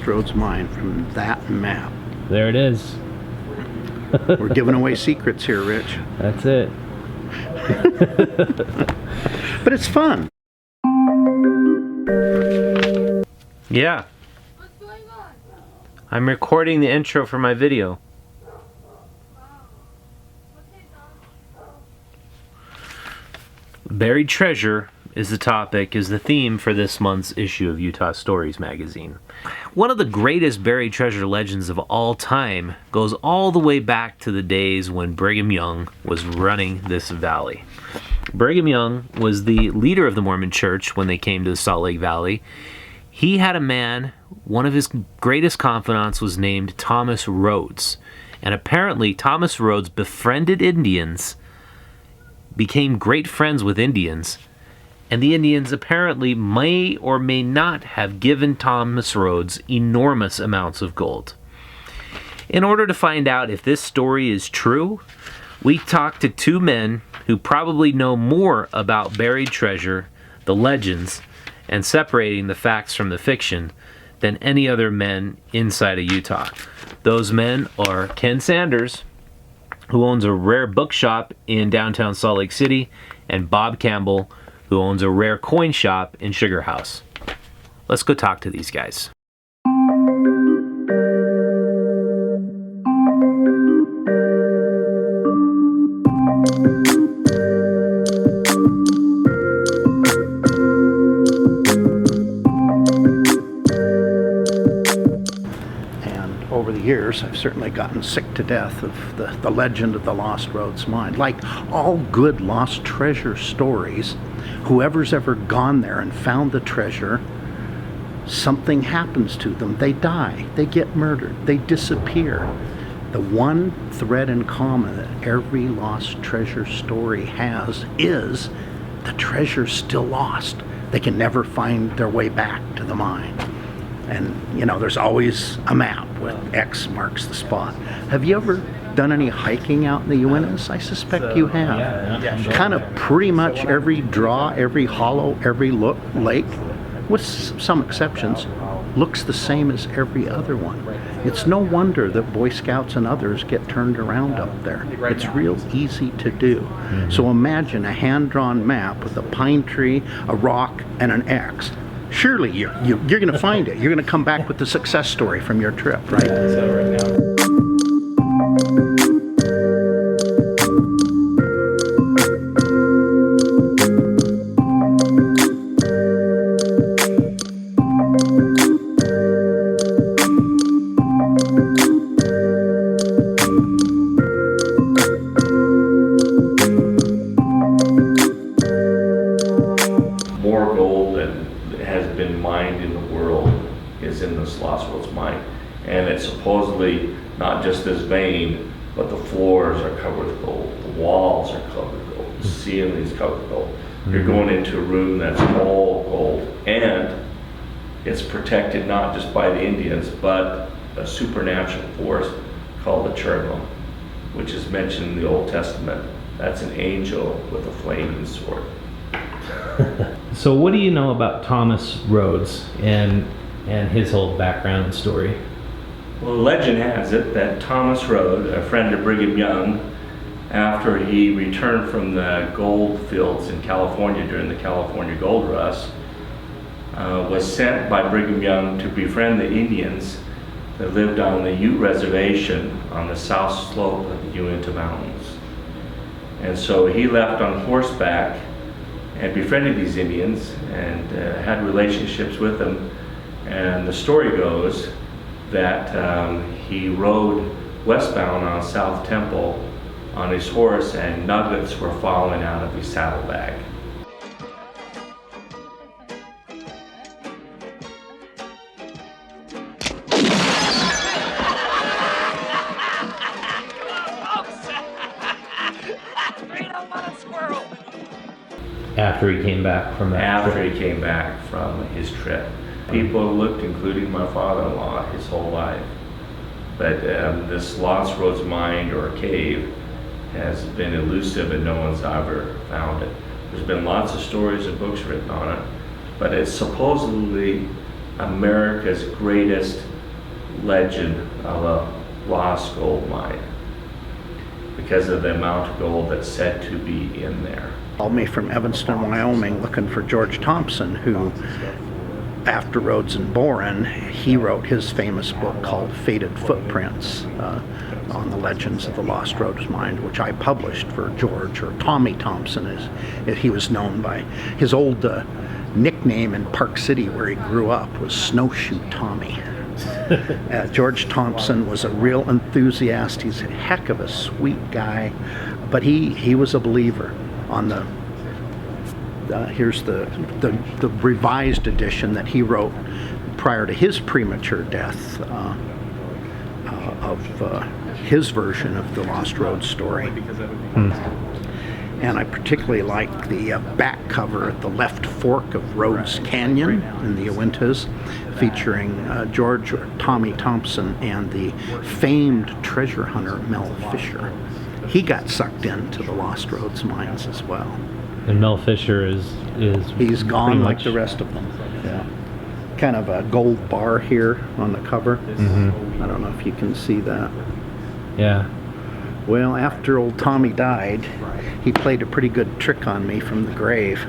Lost Rhoades Mine from that map. There it is. We're giving away secrets here, Rich. That's it. But it's fun. Yeah. What's going on? I'm recording the intro for my video. Buried treasure is the topic, is the theme for this month's issue of Utah Stories magazine. One of the greatest buried treasure legends of all time goes all the way back to the days when Brigham Young was running this valley. Brigham Young was the leader of the Mormon church when they came to the Salt Lake Valley. He had a man, one of his greatest confidants was named Thomas Rhoades. And apparently Thomas Rhoades befriended Indians, became great friends with Indians, and the Indians apparently may or may not have given Thomas Rhoades enormous amounts of gold. In order to find out if this story is true, we talked to two men who probably know more about buried treasure, the legends, and separating the facts from the fiction than any other men inside of Utah. Those men are Ken Sanders, who owns a rare bookshop in downtown Salt Lake City, and Bob Campbell, who owns a rare coin shop in Sugar House. Let's go talk to these guys. Over the years, I've certainly gotten sick to death of the legend of the Lost Rhoades Mine. Like all good lost treasure stories, whoever's ever gone there and found the treasure, something happens to them. They die, they get murdered, they disappear. The one thread in common that every lost treasure story has is the treasure's still lost. They can never find their way back to the mine. And, you know, there's always a map with X marks the spot. Have you ever done any hiking out in the Uintas? I suspect you have. Yeah, sure. Kind of pretty much every draw, every hollow, every lake, with some exceptions, looks the same as every other one. It's no wonder that Boy Scouts and others get turned around up there. It's real easy to do. So imagine a hand-drawn map with a pine tree, a rock, and an X. Surely you're going to find it. You're going to come back with the success story from your trip, right? So right now. More gold than has been mined in the world is in this Lost Rhoades Mine. And it's supposedly not just this vein, but the floors are covered with gold, the walls are covered with gold, the ceilings covered with gold. You're going into a room that's all gold, and it's protected not just by the Indians, but a supernatural force called the cherubim, which is mentioned in the Old Testament. That's an angel with a flaming sword. So what do you know about Thomas Rhoades and his whole background and story? Well, legend has it that Thomas Rhoades, a friend of Brigham Young, after he returned from the gold fields in California during the California Gold Rush, was sent by Brigham Young to befriend the Indians that lived on the Ute Reservation on the south slope of the Uinta Mountains. And so he left on horseback and befriended these Indians and had relationships with them. And the story goes that he rode westbound on South Temple on his horse, and nuggets were falling out of his saddlebag. After he came back from that After trip. he came back from his trip. People looked, including my father-in-law, his whole life. But this Lost Rhoades Mine or cave has been elusive and no one's ever found it. There's been lots of stories and books written on it, but it's supposedly America's greatest legend of a lost gold mine because of the amount of gold that's said to be in there. Called me from Evanston, Wyoming, looking for George Thompson, who, after Rhoades and Boren, he wrote his famous book called Faded Footprints on the legends of the Lost Rhoades Mine, which I published for George, or Tommy Thompson, as he was known by. His old nickname in Park City, where he grew up, was Snowshoe Tommy. George Thompson was a real enthusiast. He's a heck of a sweet guy, but he was a believer. On the here's the revised edition that he wrote prior to his premature death of his version of the Lost Rhoades story. And I particularly like the back cover at the left fork of Rhoades Canyon in the Uintas, featuring George or Tommy Thompson and the famed treasure hunter Mel Fisher. He got sucked into the Lost Rhoades mines as well. And Mel Fisher is he's gone like the rest of them. Yeah. Kind of a gold bar here on the cover. I don't know if you can see that. Yeah. Well, after old Tommy died, he played a pretty good trick on me from the grave.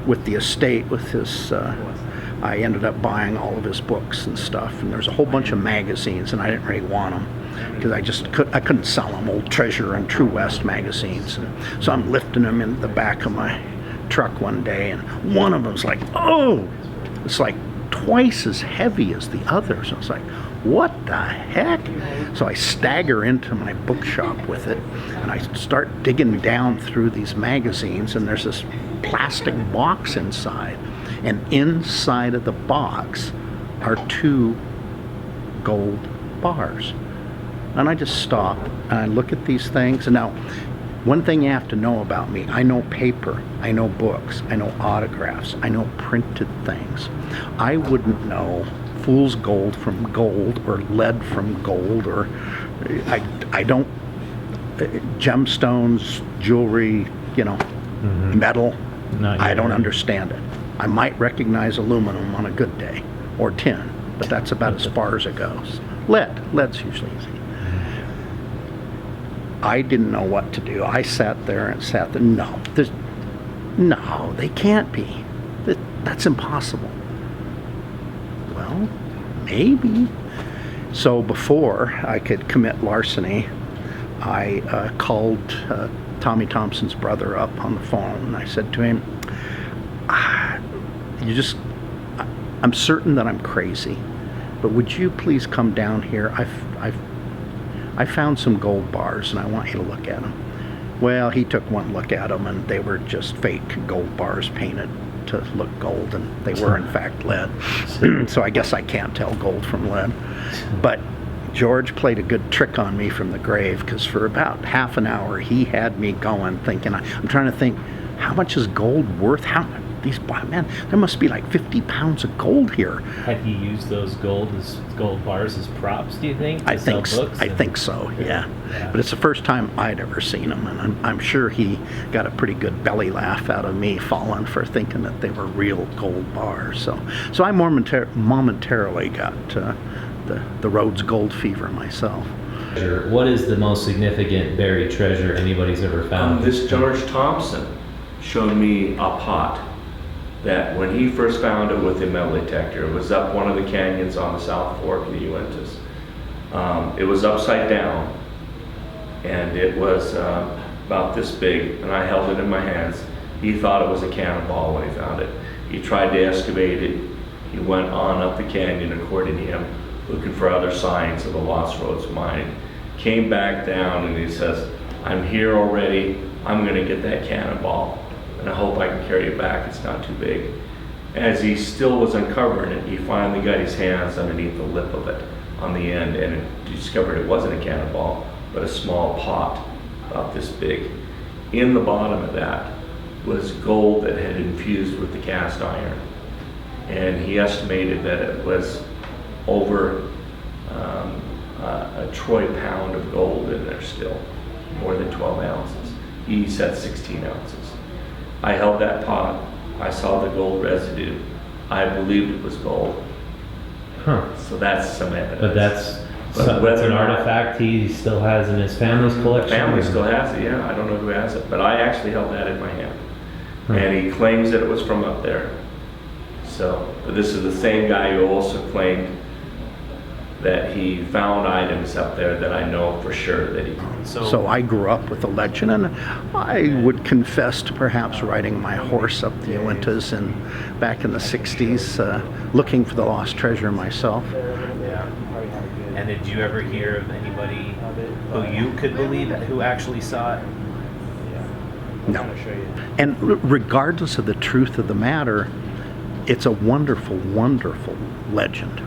With the estate, with his, I ended up buying all of his books and stuff, and there's a whole bunch of magazines, and I didn't really want them because I couldn't sell them, old Treasure and True West magazines. And so I'm lifting them in the back of my truck one day, and one of them's like, oh, it's like twice as heavy as the others. I was like, what the heck? So I stagger into my bookshop with it, and I start digging down through these magazines, and there's this plastic box inside, and inside of the box are 2 gold bars. And I just stop and I look at these things. And now, one thing you have to know about me, I know paper, I know books, I know autographs, I know printed things. I wouldn't know fool's gold from gold, or lead from gold, or I don't, gemstones, jewelry, metal, I don't understand it. I might recognize aluminum on a good day, or tin, but that's about as far as it goes. Lead's usually easy. I didn't know what to do. I sat there and sat there. No, they can't be. That's impossible. Well, maybe. So before I could commit larceny, I called Tommy Thompson's brother up on the phone, and I said to him, I'm certain that I'm crazy, but would you please come down here? I found some gold bars, and I want you to look at them. Well, he took one look at them, and they were just fake gold bars painted to look gold, and they were in fact lead. So I guess I can't tell gold from lead. But George played a good trick on me from the grave, because for about half an hour he had me going, thinking, I'm trying to think, how much is gold worth? Man, there must be like 50 pounds of gold here. Had he used those gold bars as props, do you think? I think so, yeah. But it's the first time I'd ever seen them, and I'm sure he got a pretty good belly laugh out of me falling for thinking that they were real gold bars. So I momentarily got the Rhoades gold fever myself. What is the most significant buried treasure anybody's ever found? This George Thompson showed me a pot that when he first found it with a metal detector, it was up one of the canyons on the South Fork of the Uintas. It was upside down, and it was about this big, and I held it in my hands. He thought it was a cannonball when he found it. He tried to excavate it. He went on up the canyon, according to him, looking for other signs of the Lost Rhoades Mine. Came back down, and he says, I'm here already. I'm going to get that cannonball, and I hope I can carry it back. It's not too big. As he still was uncovering it, he finally got his hands underneath the lip of it on the end, and discovered it wasn't a cannonball, but a small pot about this big. In the bottom of that was gold that had infused with the cast iron, and he estimated that it was over a troy pound of gold in there still, more than 12 ounces. He said 16 ounces. I held that pot. I saw the gold residue. I believed it was gold. Huh. So that's some evidence. But that's whether an or not- artifact he still has in his family's collection. Family still has it, yeah. I don't know who has it, but I actually held that in my hand. Hmm. And he claims that it was from up there. So, but this is the same guy who also claimed that he found items up there that I know for sure that he. So I grew up with the legend, and I would confess to perhaps riding my horse up the Uintas and back in the 60s, looking for the lost treasure myself. Yeah. And did you ever hear of anybody who you could believe who actually saw it? No. And regardless of the truth of the matter, it's a wonderful, wonderful legend.